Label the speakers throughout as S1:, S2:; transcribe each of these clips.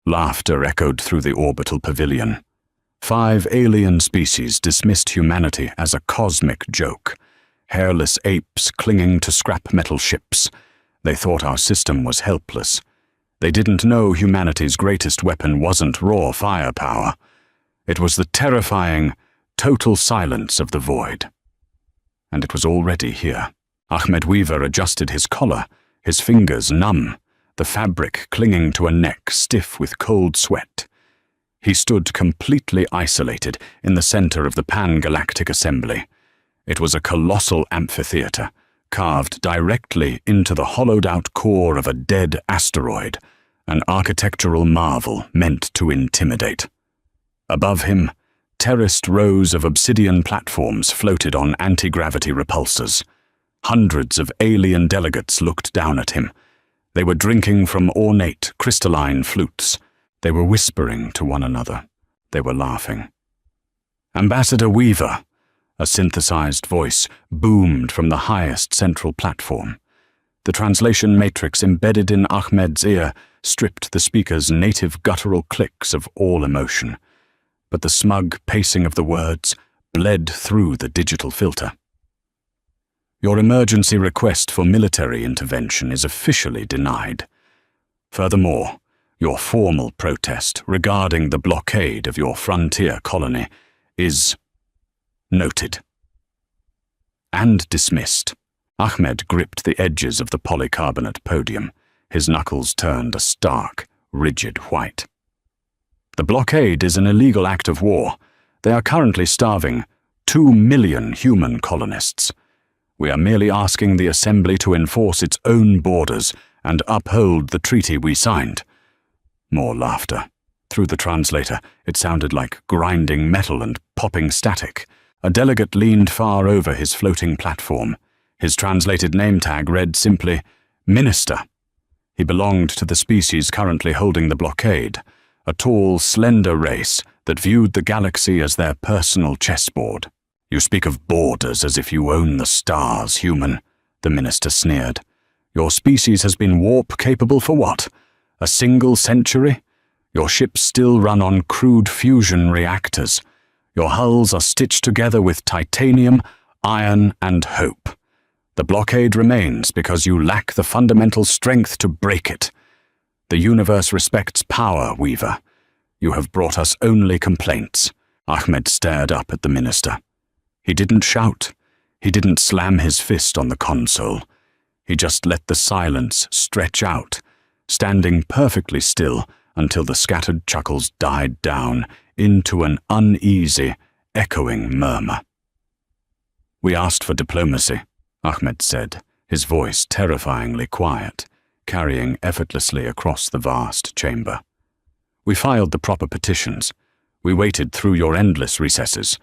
S1: Laughter echoed through the orbital pavilion. 5 alien species dismissed humanity as a cosmic joke. Hairless apes clinging to scrap metal ships. They thought our system was helpless. They didn't know humanity's greatest weapon wasn't raw firepower. It was the terrifying, total silence of the void. And it was already here. Ahmed Weaver adjusted his collar, his fingers numb, the fabric clinging to a neck stiff with cold sweat. He stood completely isolated in the center of the pan-galactic assembly. It was a colossal amphitheater, carved directly into the hollowed-out core of a dead asteroid, an architectural marvel meant to intimidate. Above him, terraced rows of obsidian platforms floated on anti-gravity repulsors. Hundreds of alien delegates looked down at him. They were drinking from ornate, crystalline flutes. They were whispering to one another. They were laughing. "Ambassador Weaver," a synthesized voice boomed from the highest central platform. The translation matrix embedded in Ahmed's ear stripped the speaker's native guttural clicks of all emotion. But the smug pacing of the words bled through the digital filter. "Your emergency request for military intervention is officially denied. Furthermore, your formal protest regarding the blockade of your frontier colony is noted and dismissed." Ahmed gripped the edges of the polycarbonate podium. His knuckles turned a stark, rigid white. "The blockade is an illegal act of war. They are currently starving 2 million human colonists. We are merely asking the Assembly to enforce its own borders and uphold the treaty we signed." More laughter. Through the translator, it sounded like grinding metal and popping static. A delegate leaned far over his floating platform. His translated name tag read simply, "Minister." He belonged to the species currently holding the blockade, a tall, slender race that viewed the galaxy as their personal chessboard. "You speak of borders as if you own the stars, human," the minister sneered. "Your species has been warp-capable for what? A single century? Your ships still run on crude fusion reactors. Your hulls are stitched together with titanium, iron, and hope. The blockade remains because you lack the fundamental strength to break it. The universe respects power, Weaver. You have brought us only complaints." Ahmed stared up at the minister. He didn't shout. He didn't slam his fist on the console. He just let the silence stretch out, standing perfectly still until the scattered chuckles died down into an uneasy, echoing murmur. "We asked for diplomacy," Ahmed said, his voice terrifyingly quiet, carrying effortlessly across the vast chamber. "We filed the proper petitions. We waited through your endless recesses.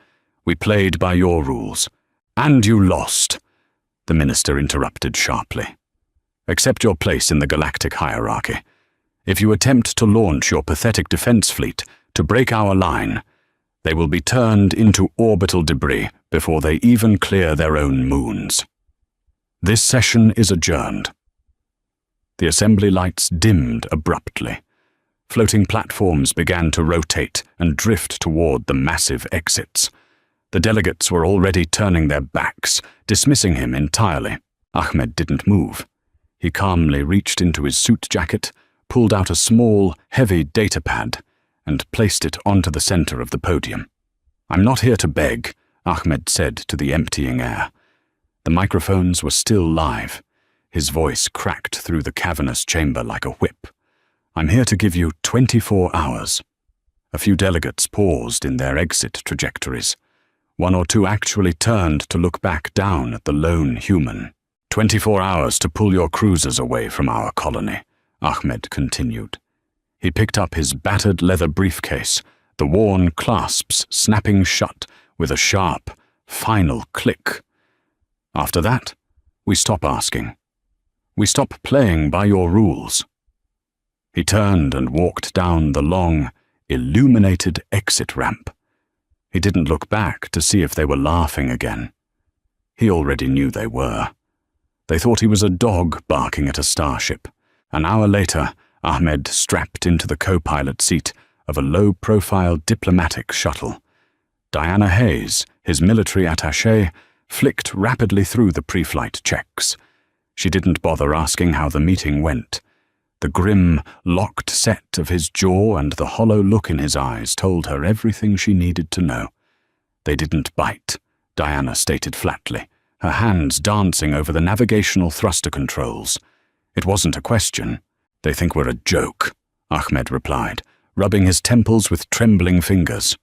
S1: We played by your rules. And you lost," the minister interrupted sharply. "Accept your place in the galactic hierarchy. If you attempt to launch your pathetic defense fleet to break our line, they will be turned into orbital debris before they even clear their own moons. This session is adjourned." The assembly lights dimmed abruptly. Floating platforms began to rotate and drift toward the massive exits. The delegates were already turning their backs, dismissing him entirely. Ahmed didn't move. He calmly reached into his suit jacket, pulled out a small, heavy datapad, and placed it onto the center of the podium. "I'm not here to beg," Ahmed said to the emptying air. The microphones were still live. His voice cracked through the cavernous chamber like a whip. "I'm here to give you 24 hours. A few delegates paused in their exit trajectories. 1 or 2 actually turned to look back down at the lone human. 24 hours to pull your cruisers away from our colony," Ahmed continued. He picked up his battered leather briefcase, the worn clasps snapping shut with a sharp, final click. "After that, we stop asking. We stop playing by your rules." He turned and walked down the long, illuminated exit ramp. He didn't look back to see if they were laughing again. He already knew they were. They thought he was a dog barking at a starship. An hour later, Ahmed strapped into the co-pilot seat of a low-profile diplomatic shuttle. Diana Hayes, his military attaché, flicked rapidly through the pre-flight checks. She didn't bother asking how the meeting went. The grim, locked set of his jaw and the hollow look in his eyes told her everything she needed to know. They didn't bite, Diana stated flatly, her hands dancing over the navigational thruster controls. It wasn't a question. They think we're a joke, Ahmed replied, rubbing his temples with trembling fingers.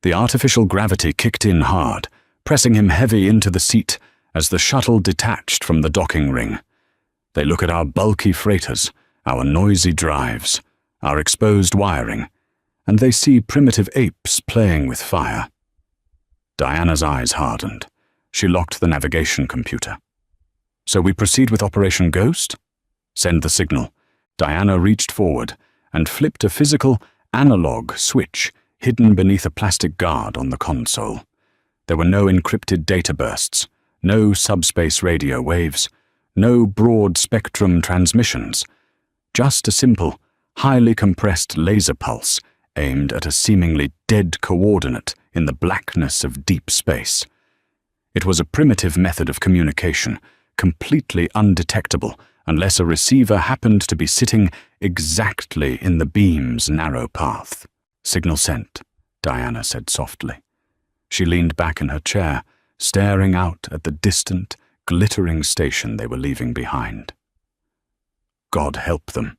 S1: The artificial gravity kicked in hard, pressing him heavy into the seat as the shuttle detached from the docking ring. They look at our bulky freighters, our noisy drives, our exposed wiring, and they see primitive apes playing with fire. Diana's eyes hardened. She locked the navigation computer. So we proceed with Operation Ghost? Send the signal. Diana reached forward and flipped a physical, analog switch hidden beneath a plastic guard on the console. There were no encrypted data bursts, no subspace radio waves, no broad-spectrum transmissions, just a simple, highly compressed laser pulse aimed at a seemingly dead coordinate in the blackness of deep space. It was a primitive method of communication, completely undetectable unless a receiver happened to be sitting exactly in the beam's narrow path. Signal sent, Diana said softly. She leaned back in her chair, staring out at the distant, glittering station they were leaving behind. God help them.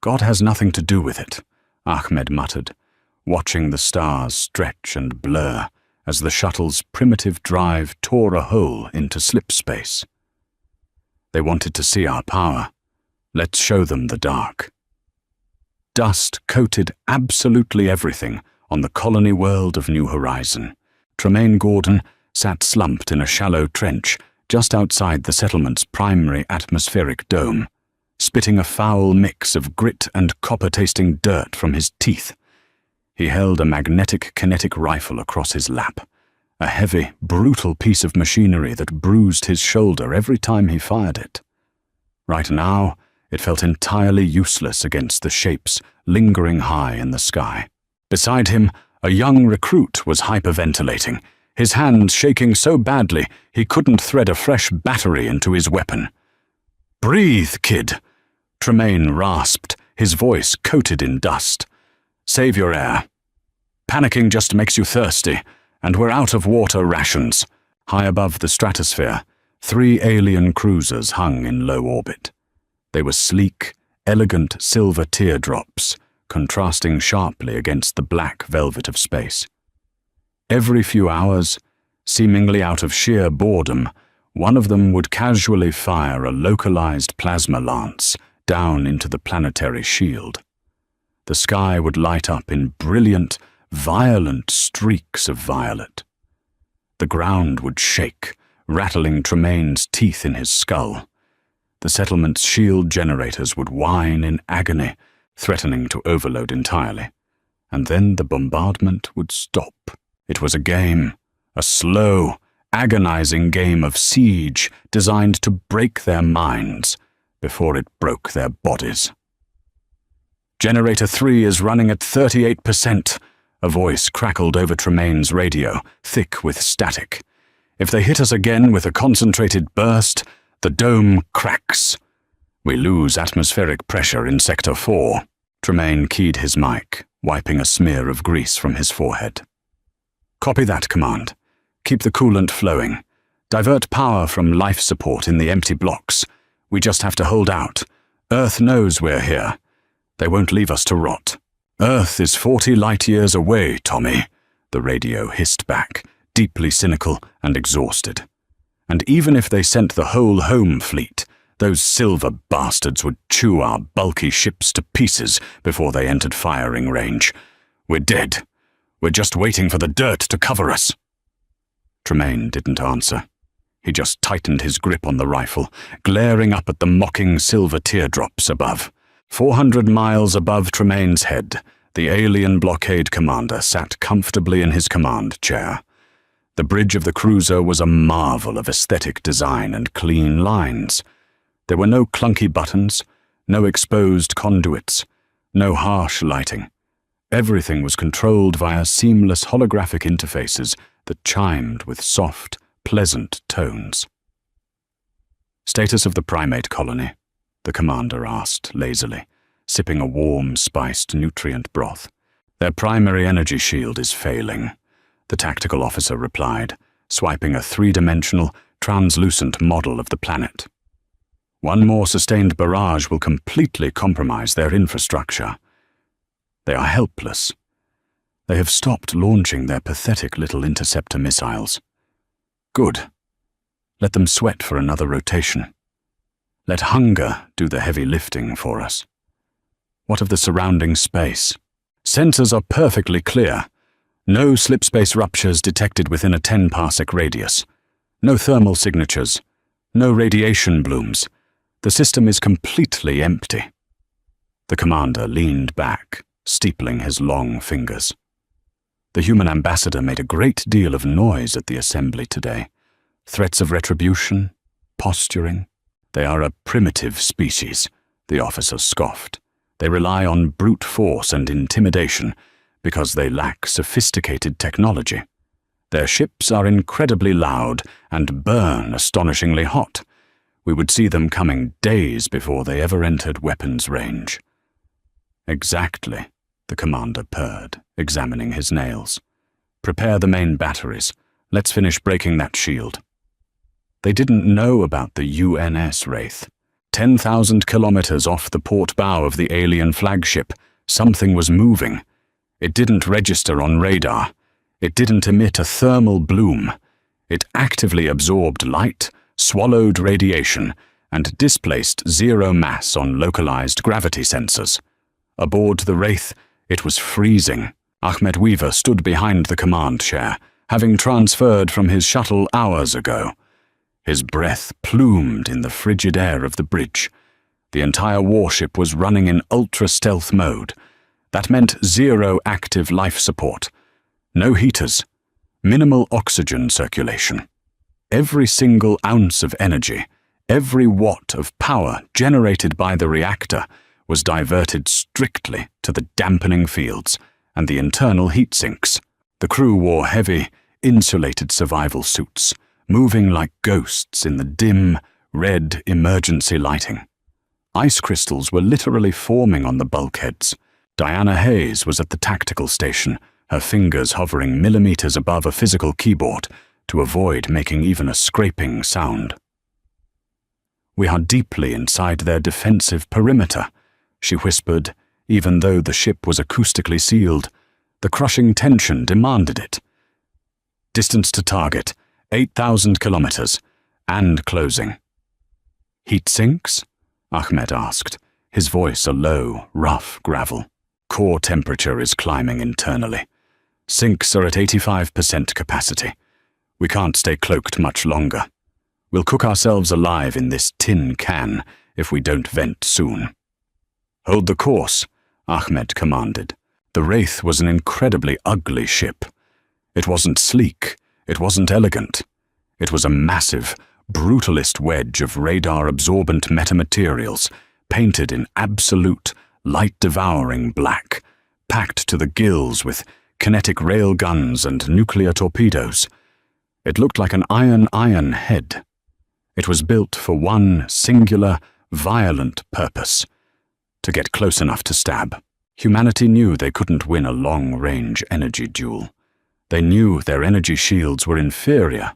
S1: God has nothing to do with it, Ahmed muttered, watching the stars stretch and blur as the shuttle's primitive drive tore a hole into slipspace. They wanted to see our power. Let's show them the dark. Dust coated absolutely everything on the colony world of New Horizon. Tremaine Gordon sat slumped in a shallow trench just outside the settlement's primary atmospheric dome, spitting a foul mix of grit and copper-tasting dirt from his teeth. He held a magnetic kinetic rifle across his lap, a heavy, brutal piece of machinery that bruised his shoulder every time he fired it. Right now, it felt entirely useless against the shapes lingering high in the sky. Beside him, a young recruit was hyperventilating, his hands shaking so badly he couldn't thread a fresh battery into his weapon. "Breathe, kid," Tremaine rasped, his voice coated in dust. "Save your air. Panicking just makes you thirsty, and we're out of water rations." High above the stratosphere, 3 alien cruisers hung in low orbit. They were sleek, elegant silver teardrops, contrasting sharply against the black velvet of space. Every few hours, seemingly out of sheer boredom, one of them would casually fire a localized plasma lance down into the planetary shield. The sky would light up in brilliant, violent streaks of violet. The ground would shake, rattling Tremaine's teeth in his skull. The settlement's shield generators would whine in agony, threatening to overload entirely. And then the bombardment would stop. It was a game, a slow, agonizing game of siege designed to break their minds before it broke their bodies. "Generator 3 is running at 38%, a voice crackled over Tremaine's radio, thick with static. "If they hit us again with a concentrated burst, the dome cracks. We lose atmospheric pressure in Sector 4. Tremaine keyed his mic, wiping a smear of grease from his forehead. "Copy that, Command. Keep the coolant flowing. Divert power from life support in the empty blocks. We just have to hold out. Earth knows we're here. They won't leave us to rot." "Earth is 40 light-years away, Tommy," the radio hissed back, deeply cynical and exhausted. "And even if they sent the whole home fleet, those silver bastards would chew our bulky ships to pieces before they entered firing range. We're dead. We're just waiting for the dirt to cover us." Tremaine didn't answer. He just tightened his grip on the rifle, glaring up at the mocking silver teardrops above. 400 miles above Tremaine's head, the alien blockade commander sat comfortably in his command chair. The bridge of the cruiser was a marvel of aesthetic design and clean lines. There were no clunky buttons, No exposed conduits, no harsh lighting. Everything was controlled via seamless holographic interfaces that chimed with soft, pleasant tones. "Status of the primate colony?" the commander asked lazily, sipping a warm, spiced nutrient broth. "Their primary energy shield is failing," the tactical officer replied, swiping a three-dimensional, translucent model of the planet. "One more sustained barrage will completely compromise their infrastructure. They are helpless. They have stopped launching their pathetic little interceptor missiles. Good. Let them sweat for another rotation. Let hunger do the heavy lifting for us. What of the surrounding space? Sensors are perfectly clear. No slipspace ruptures detected within a 10-parsec radius. No thermal signatures. No radiation blooms. The system is completely empty." The commander leaned back, steepling his long fingers. The human ambassador made a great deal of noise at the assembly today. Threats of retribution, posturing. "They are a primitive species," the officer scoffed. "They rely on brute force and intimidation because they lack sophisticated technology. Their ships are incredibly loud and burn astonishingly hot. We would see them coming days before they ever entered weapons range." "Exactly," the commander purred, examining his nails. "Prepare the main batteries. Let's finish breaking that shield." They didn't know about the UNS Wraith. 10,000 kilometers off the port bow of the alien flagship, something was moving. It didn't register on radar. It didn't emit a thermal bloom. It actively absorbed light, swallowed radiation, and displaced zero mass on localized gravity sensors. Aboard the Wraith, it was freezing. Ahmed Weaver stood behind the command chair, having transferred from his shuttle hours ago. His breath plumed in the frigid air of the bridge. The entire warship was running in ultra-stealth mode. That meant zero active life support. No heaters. Minimal oxygen circulation. Every single ounce of energy, every watt of power generated by the reactor was diverted strictly to the dampening fields and the internal heat sinks. The crew wore heavy, insulated survival suits, moving like ghosts in the dim, red emergency lighting. Ice crystals were literally forming on the bulkheads. Diana Hayes was at the tactical station, her fingers hovering millimeters above a physical keyboard to avoid making even a scraping sound. "We are deeply inside their defensive perimeter," she whispered, even though the ship was acoustically sealed. The crushing tension demanded it. "Distance to target, 8,000 kilometers, and closing." "Heat sinks?" Ahmed asked, his voice a low, rough gravel. "Core temperature is climbing internally. Sinks are at 85% capacity. We can't stay cloaked much longer. We'll cook ourselves alive in this tin can if we don't vent soon." "Hold the course," Ahmed commanded. The Wraith was an incredibly ugly ship. It wasn't sleek. It wasn't elegant. It was a massive, brutalist wedge of radar-absorbent metamaterials, painted in absolute, light-devouring black, packed to the gills with kinetic rail guns and nuclear torpedoes. It looked like an iron head. It was built for one singular, violent purpose: to get close enough to stab. Humanity knew they couldn't win a long-range energy duel. They knew their energy shields were inferior.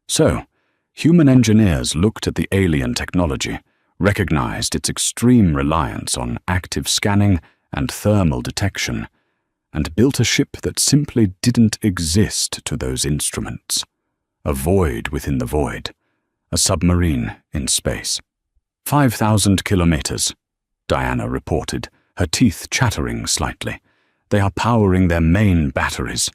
S1: So, human engineers looked at the alien technology, recognized its extreme reliance on active scanning and thermal detection, and built a ship that simply didn't exist to those instruments. A void within the void. A submarine in space. 5,000 kilometers, Diana reported, her teeth chattering slightly. "They are powering their main batteries.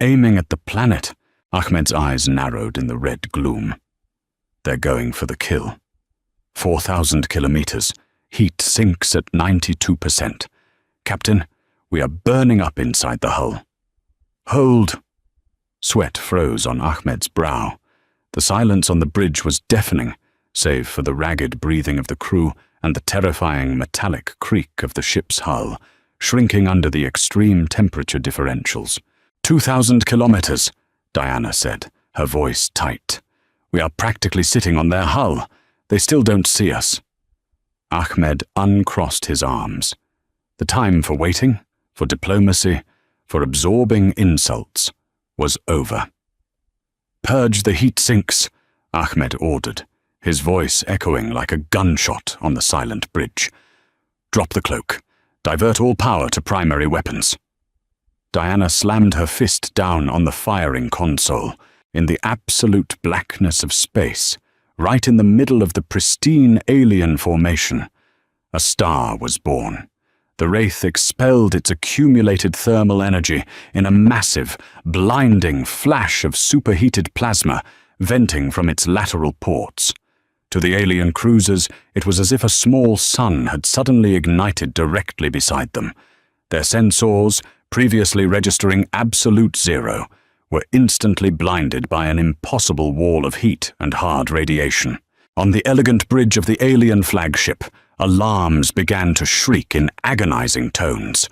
S1: Aiming at the planet." Ahmed's eyes narrowed in the red gloom. "They're going for the kill. 4,000 kilometers. Heat sinks at 92%. Captain, we are burning up inside the hull." "Hold." Sweat froze on Ahmed's brow. The silence on the bridge was deafening, save for the ragged breathing of the crew and the terrifying metallic creak of the ship's hull, shrinking under the extreme temperature differentials. 2,000 kilometers, Diana said, her voice tight. We are practically sitting on their hull. They still don't see us. Ahmed uncrossed his arms. The time for waiting, for diplomacy, for absorbing insults, was over. Purge the heat sinks, Ahmed ordered, his voice echoing like a gunshot on the silent bridge. Drop the cloak. Divert all power to primary weapons. Diana slammed her fist down on the firing console. In the absolute blackness of space, right in the middle of the pristine alien formation, a star was born. The Wraith expelled its accumulated thermal energy in a massive, blinding flash of superheated plasma venting from its lateral ports. To the alien cruisers, it was as if a small sun had suddenly ignited directly beside them. Their sensors, previously registering absolute zero, were instantly blinded by an impossible wall of heat and hard radiation. On the elegant bridge of the alien flagship, alarms began to shriek in agonizing tones.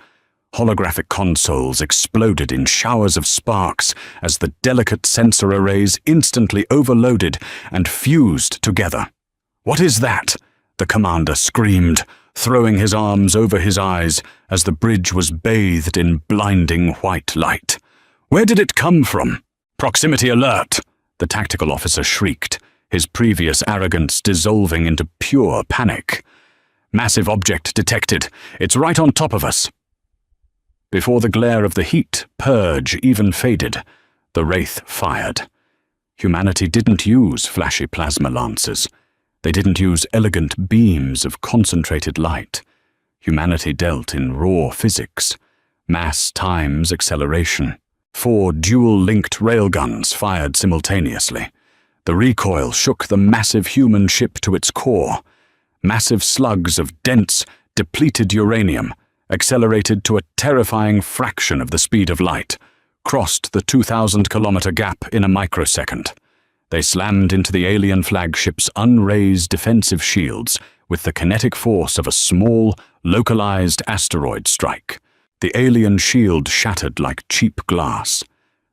S1: Holographic consoles exploded in showers of sparks as the delicate sensor arrays instantly overloaded and fused together. "What is that?" the commander screamed, throwing his arms over his eyes as the bridge was bathed in blinding white light. "Where did it come from?" "Proximity alert!" the tactical officer shrieked, his previous arrogance dissolving into pure panic. "Massive object detected. It's right on top of us." Before the glare of the heat purge even faded, the Wraith fired. Humanity didn't use flashy plasma lances. They didn't use elegant beams of concentrated light. Humanity dealt in raw physics. Mass times acceleration. 4 dual-linked railguns fired simultaneously. The recoil shook the massive human ship to its core. Massive slugs of dense, depleted uranium, accelerated to a terrifying fraction of the speed of light, crossed the 2,000-kilometer gap in a microsecond. They slammed into the alien flagship's unraised defensive shields with the kinetic force of a small, localized asteroid strike. The alien shield shattered like cheap glass.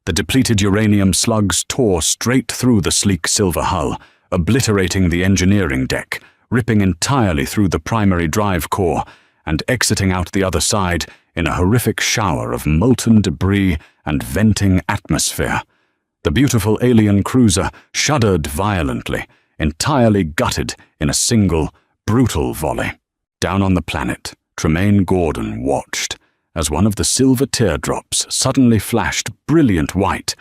S1: The depleted uranium slugs tore straight through the sleek silver hull, obliterating the engineering deck, ripping entirely through the primary drive core, and exiting out the other side in a horrific shower of molten debris and venting atmosphere. The beautiful alien cruiser shuddered violently, entirely gutted in a single, brutal volley. Down on the planet, Tremaine Gordon watched as one of the silver teardrops suddenly flashed brilliant white,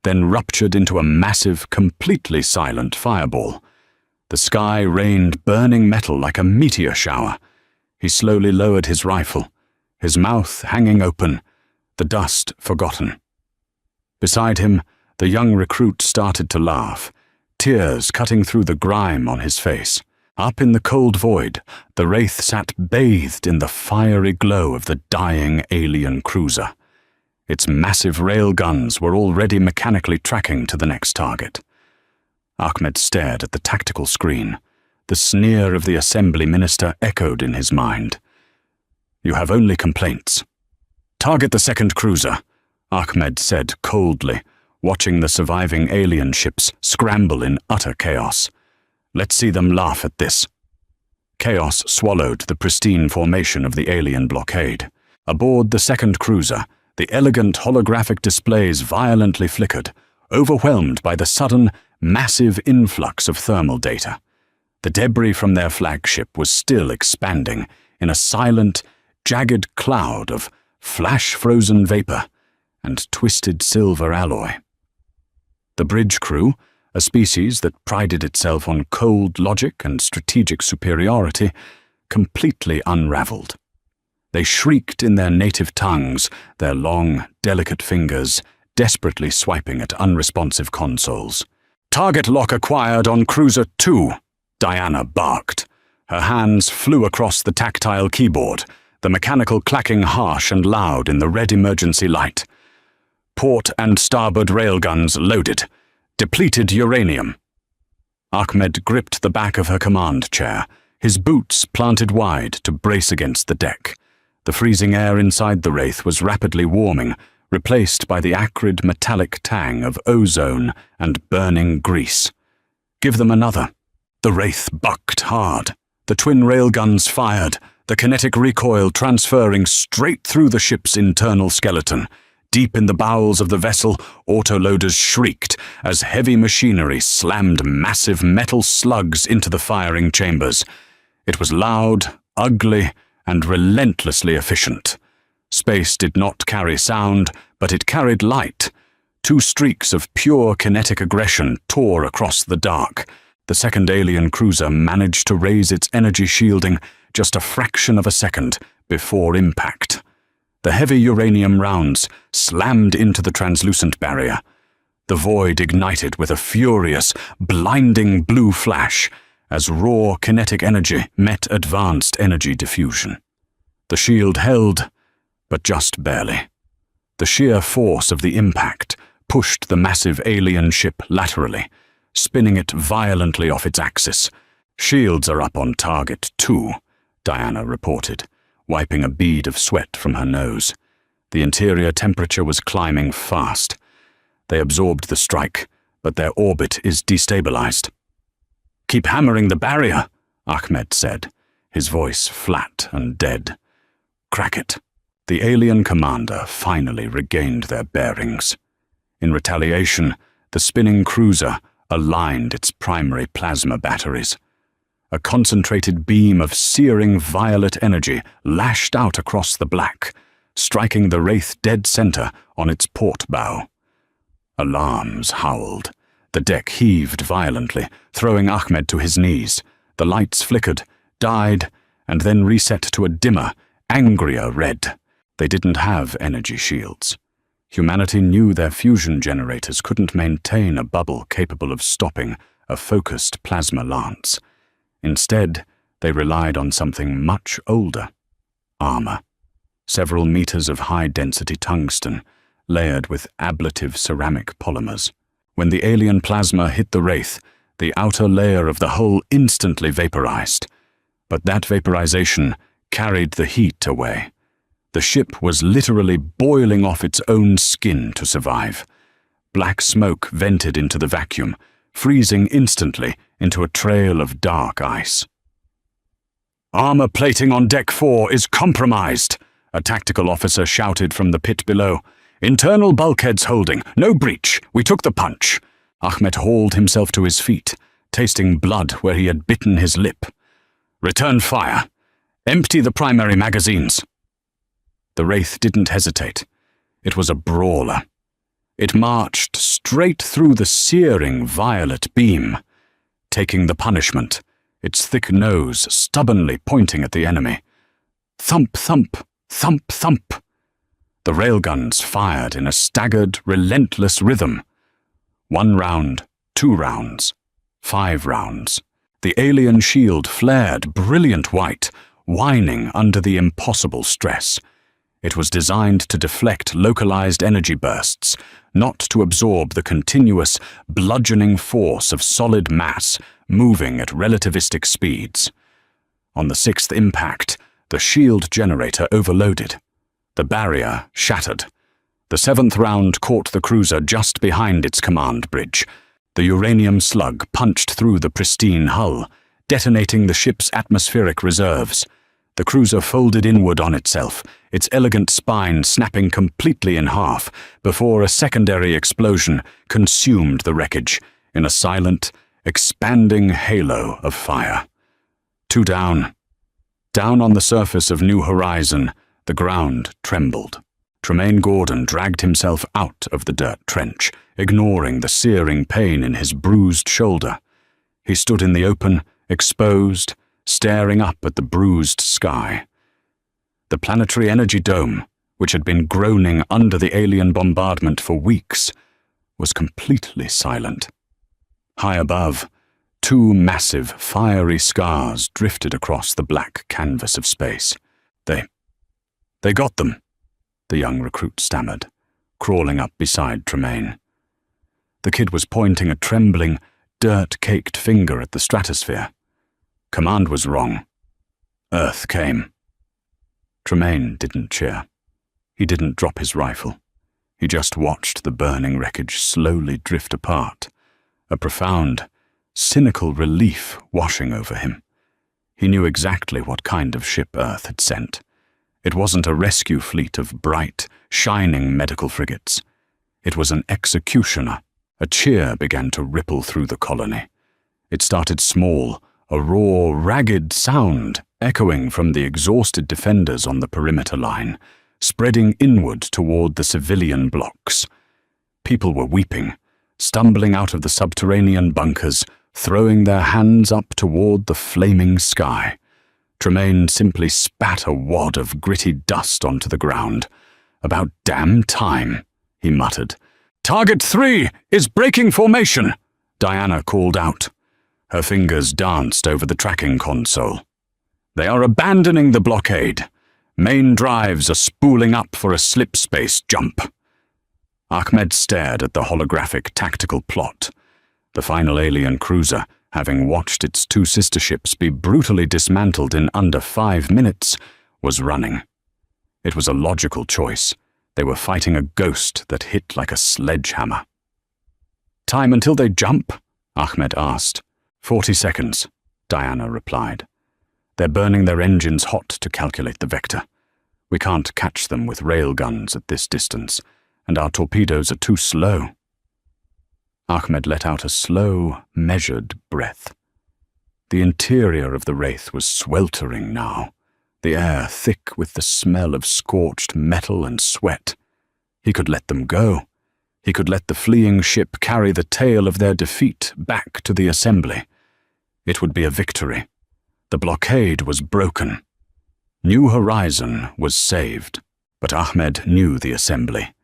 S1: then ruptured into a massive, completely silent fireball. The sky rained burning metal like a meteor shower. He slowly lowered his rifle, his mouth hanging open, the dust forgotten. Beside him, the young recruit started to laugh, tears cutting through the grime on his face. Up in the cold void, the Wraith sat bathed in the fiery glow of the dying alien cruiser. Its massive railguns were already mechanically tracking to the next target. Ahmed stared at the tactical screen. The sneer of the assembly minister echoed in his mind. "You have only complaints." "Target the second cruiser," Ahmed said coldly, watching the surviving alien ships scramble in utter chaos. "Let's see them laugh at this." Chaos swallowed the pristine formation of the alien blockade. Aboard the second cruiser, the elegant holographic displays violently flickered, overwhelmed by the sudden, massive influx of thermal data. The debris from their flagship was still expanding in a silent, jagged cloud of flash-frozen vapor and twisted silver alloy. The bridge crew, a species that prided itself on cold logic and strategic superiority, completely unraveled. They shrieked in their native tongues, their long, delicate fingers desperately swiping at unresponsive consoles. "Target lock acquired on Cruiser 2, Diana barked. Her hands flew across the tactile keyboard, the mechanical clacking harsh and loud in the red emergency light. "Port and starboard railguns loaded. Depleted uranium." Ahmed gripped the back of her command chair, his boots planted wide to brace against the deck. The freezing air inside the Wraith was rapidly warming, replaced by the acrid metallic tang of ozone and burning grease. "Give them another." The Wraith bucked hard. The twin railguns fired, the kinetic recoil transferring straight through the ship's internal skeleton. Deep in the bowels of the vessel, autoloaders shrieked as heavy machinery slammed massive metal slugs into the firing chambers. It was loud, ugly, and relentlessly efficient. Space did not carry sound, but it carried light. 2 streaks of pure kinetic aggression tore across the dark. The second alien cruiser managed to raise its energy shielding just a fraction of a second before impact. The heavy uranium rounds slammed into the translucent barrier. The void ignited with a furious, blinding blue flash as raw kinetic energy met advanced energy diffusion. The shield held, but just barely. The sheer force of the impact pushed the massive alien ship laterally, spinning it violently off its axis. "Shields are up on target too," Diana reported, wiping a bead of sweat from her nose. The interior temperature was climbing fast. They absorbed the strike, but their orbit is destabilized. "Keep hammering the barrier," Ahmed said, his voice flat and dead. "Crack it." The alien commander finally regained their bearings. In retaliation, the spinning cruiser aligned its primary plasma batteries. A concentrated beam of searing violet energy lashed out across the black, striking the Wraith dead center on its port bow. Alarms howled. The deck heaved violently, throwing Ahmed to his knees. The lights flickered, died, and then reset to a dimmer, angrier red. They didn't have energy shields. Humanity knew their fusion generators couldn't maintain a bubble capable of stopping a focused plasma lance. Instead, they relied on something much older: armor. Several meters of high-density tungsten, layered with ablative ceramic polymers. When the alien plasma hit the Wraith, the outer layer of the hull instantly vaporized. But that vaporization carried the heat away. The ship was literally boiling off its own skin to survive. Black smoke vented into the vacuum, freezing instantly into a trail of dark ice. "Armor plating on Deck 4 is compromised," a tactical officer shouted from the pit below. "Internal bulkheads holding. No breach. We took the punch." Ahmed hauled himself to his feet, tasting blood where he had bitten his lip. "Return fire. Empty the primary magazines." The Wraith didn't hesitate. It was a brawler. It marched straight through the searing violet beam, taking the punishment, its thick nose stubbornly pointing at the enemy. Thump, thump, thump, thump. The railguns fired in a staggered, relentless rhythm. 1 round, 2 rounds, 5 rounds. The alien shield flared brilliant white, whining under the impossible stress. It was designed to deflect localized energy bursts, not to absorb the continuous, bludgeoning force of solid mass moving at relativistic speeds. On the 6th impact, the shield generator overloaded. The barrier shattered. The 7th round caught the cruiser just behind its command bridge. The uranium slug punched through the pristine hull, detonating the ship's atmospheric reserves. The cruiser folded inward on itself, its elegant spine snapping completely in half before a secondary explosion consumed the wreckage in a silent, expanding halo of fire. 2 down. Down on the surface of New Horizon, the ground trembled. Tremaine Gordon dragged himself out of the dirt trench, ignoring the searing pain in his bruised shoulder. He stood in the open, exposed, staring up at the bruised sky. The planetary energy dome, which had been groaning under the alien bombardment for weeks, was completely silent. High above, 2 massive, fiery scars drifted across the black canvas of space. They got them, the young recruit stammered, crawling up beside Tremaine. The kid was pointing a trembling, dirt-caked finger at the stratosphere. Command was wrong. Earth came. Tremaine didn't cheer. He didn't drop his rifle. He just watched the burning wreckage slowly drift apart, a profound, cynical relief washing over him. He knew exactly what kind of ship Earth had sent. It wasn't a rescue fleet of bright, shining medical frigates. It was an executioner. A cheer began to ripple through the colony. It started small, a raw, ragged sound echoing from the exhausted defenders on the perimeter line, spreading inward toward the civilian blocks. People were weeping, stumbling out of the subterranean bunkers, throwing their hands up toward the flaming sky. Tremaine simply spat a wad of gritty dust onto the ground. "About damn time," he muttered. "Target 3 is breaking formation," Diana called out. Her fingers danced over the tracking console. "They are abandoning the blockade. Main drives are spooling up for a slip-space jump." Ahmed stared at the holographic tactical plot. The final alien cruiser, having watched its 2 sister ships be brutally dismantled in under 5 minutes, was running. It was a logical choice. They were fighting a ghost that hit like a sledgehammer. "Time until they jump?" Ahmed asked. 40 seconds, Diana replied. "They're burning their engines hot to calculate the vector. We can't catch them with railguns at this distance, and our torpedoes are too slow." Ahmed let out a slow, measured breath. The interior of the Wraith was sweltering now, the air thick with the smell of scorched metal and sweat. He could let them go. He could let the fleeing ship carry the tale of their defeat back to the assembly. It would be a victory. The blockade was broken. New Horizon was saved. But Ahmed knew the assembly.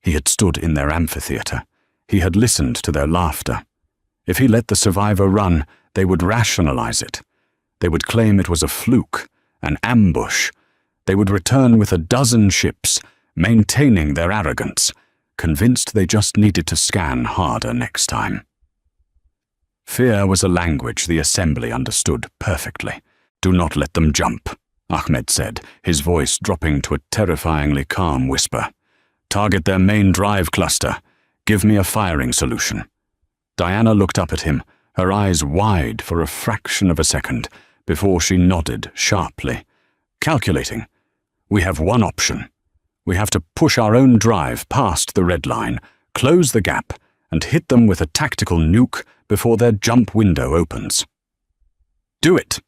S1: He had stood in their amphitheater. He had listened to their laughter. If he let the survivor run, they would rationalize it. They would claim it was a fluke, an ambush. They would return with a dozen ships, maintaining their arrogance, convinced they just needed to scan harder next time. Fear was a language the assembly understood perfectly. "Do not let them jump," Ahmed said, his voice dropping to a terrifyingly calm whisper. "Target their main drive cluster. Give me a firing solution." Diana looked up at him, her eyes wide for a fraction of a second, before she nodded sharply. "Calculating. We have one option. We have to push our own drive past the red line, close the gap, and hit them with a tactical nuke before their jump window opens." "Do it!"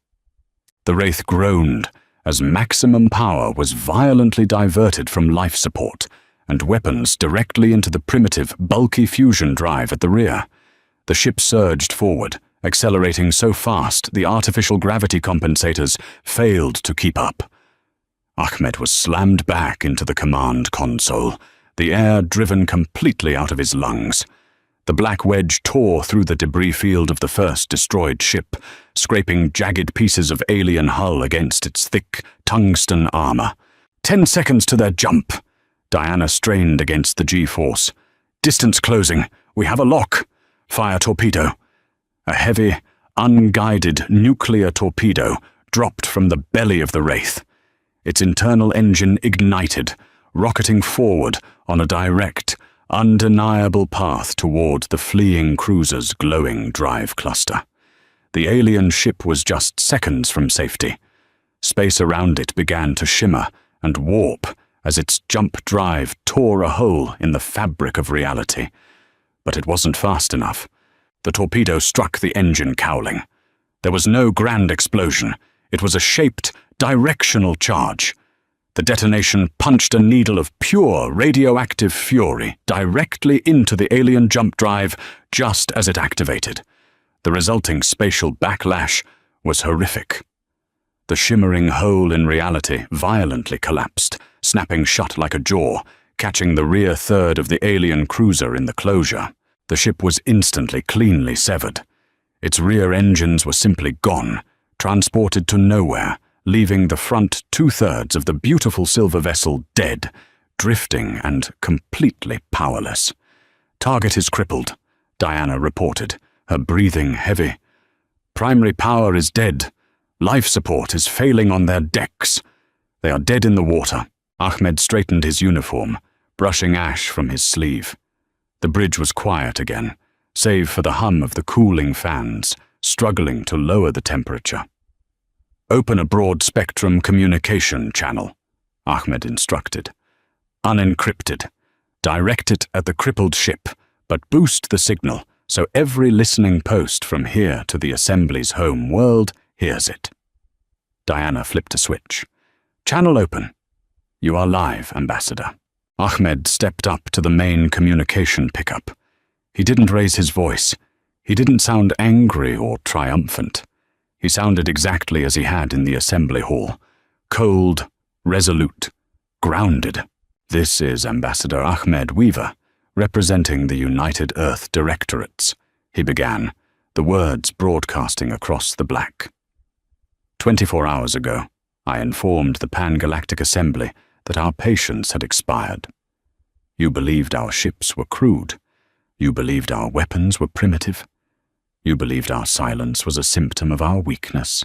S1: The Wraith groaned as maximum power was violently diverted from life support and weapons directly into the primitive, bulky fusion drive at the rear. The ship surged forward, accelerating so fast the artificial gravity compensators failed to keep up. Ahmed was slammed back into the command console, the air driven completely out of his lungs. The black wedge tore through the debris field of the first destroyed ship, scraping jagged pieces of alien hull against its thick, tungsten armor. 10 seconds to their jump. Diana strained against the G-force. "Distance closing. We have a lock. Fire torpedo." A heavy, unguided nuclear torpedo dropped from the belly of the Wraith. Its internal engine ignited, rocketing forward on a direct, undeniable path toward the fleeing cruiser's glowing drive cluster. The alien ship was just seconds from safety. Space around it began to shimmer and warp as its jump drive tore a hole in the fabric of reality. But it wasn't fast enough. The torpedo struck the engine cowling. There was no grand explosion. It was a shaped, directional charge. The detonation punched a needle of pure radioactive fury directly into the alien jump drive just as it activated. The resulting spatial backlash was horrific. The shimmering hole in reality violently collapsed, snapping shut like a jaw, catching the rear third of the alien cruiser in the closure. The ship was instantly cleanly severed. Its rear engines were simply gone, transported to nowhere, leaving the front 2/3 of the beautiful silver vessel dead, drifting and completely powerless. "Target is crippled," Diana reported, her breathing heavy. "Primary power is dead. Life support is failing on their decks. They are dead in the water." Ahmed straightened his uniform, brushing ash from his sleeve. The bridge was quiet again, save for the hum of the cooling fans, struggling to lower the temperature. "Open a broad-spectrum communication channel," Ahmed instructed. "Unencrypted. Direct it at the crippled ship, but boost the signal so every listening post from here to the Assembly's home world hears it." Diana flipped a switch. "Channel open. You are live, Ambassador." Ahmed stepped up to the main communication pickup. He didn't raise his voice. He didn't sound angry or triumphant. He sounded exactly as he had in the assembly hall. Cold, resolute, grounded. "This is Ambassador Ahmed Weaver, representing the United Earth Directorates," he began, the words broadcasting across the black. 24 hours ago, I informed the Pan-Galactic Assembly that our patience had expired. You believed our ships were crude. You believed our weapons were primitive. You believed our silence was a symptom of our weakness.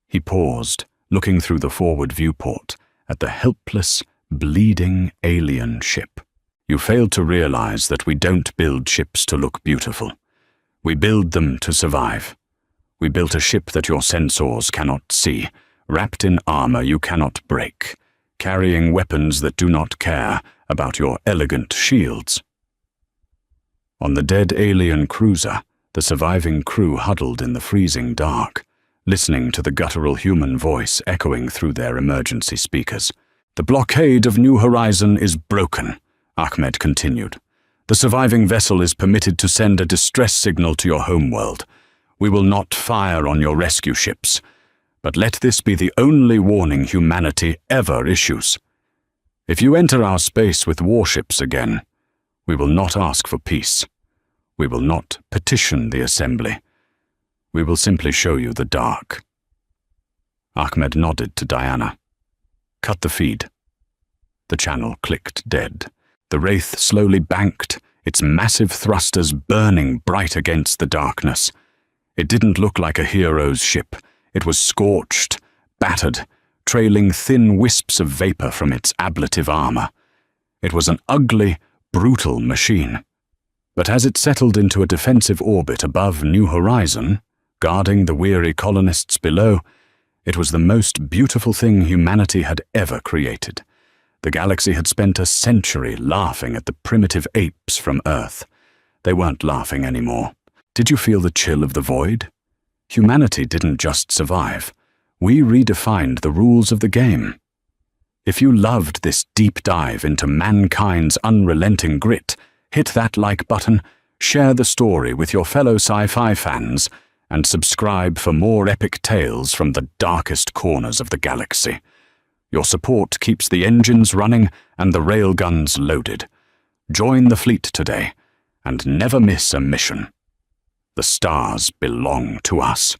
S1: He paused, looking through the forward viewport at the helpless, bleeding alien ship. "You failed to realize that we don't build ships to look beautiful. We build them to survive. We built a ship that your sensors cannot see, wrapped in armor you cannot break, carrying weapons that do not care about your elegant shields." On the dead alien cruiser, the surviving crew huddled in the freezing dark, listening to the guttural human voice echoing through their emergency speakers. "The blockade of New Horizon is broken," Ahmed continued. "The surviving vessel is permitted to send a distress signal to your homeworld. We will not fire on your rescue ships. But let this be the only warning humanity ever issues. If you enter our space with warships again, we will not ask for peace. We will not petition the Assembly. We will simply show you the dark." Ahmed nodded to Diana. "Cut the feed." The channel clicked dead. The Wraith slowly banked, its massive thrusters burning bright against the darkness. It didn't look like a hero's ship. It was scorched, battered, trailing thin wisps of vapor from its ablative armor. It was an ugly, brutal machine. But as it settled into a defensive orbit above New Horizon, guarding the weary colonists below, it was the most beautiful thing humanity had ever created. The galaxy had spent a century laughing at the primitive apes from Earth. They weren't laughing anymore. Did you feel the chill of the void? Humanity didn't just survive. We redefined the rules of the game. If you loved this deep dive into mankind's unrelenting grit, hit that like button, share the story with your fellow sci-fi fans, and subscribe for more epic tales from the darkest corners of the galaxy. Your support keeps the engines running and the railguns loaded. Join the fleet today, and never miss a mission. The stars belong to us.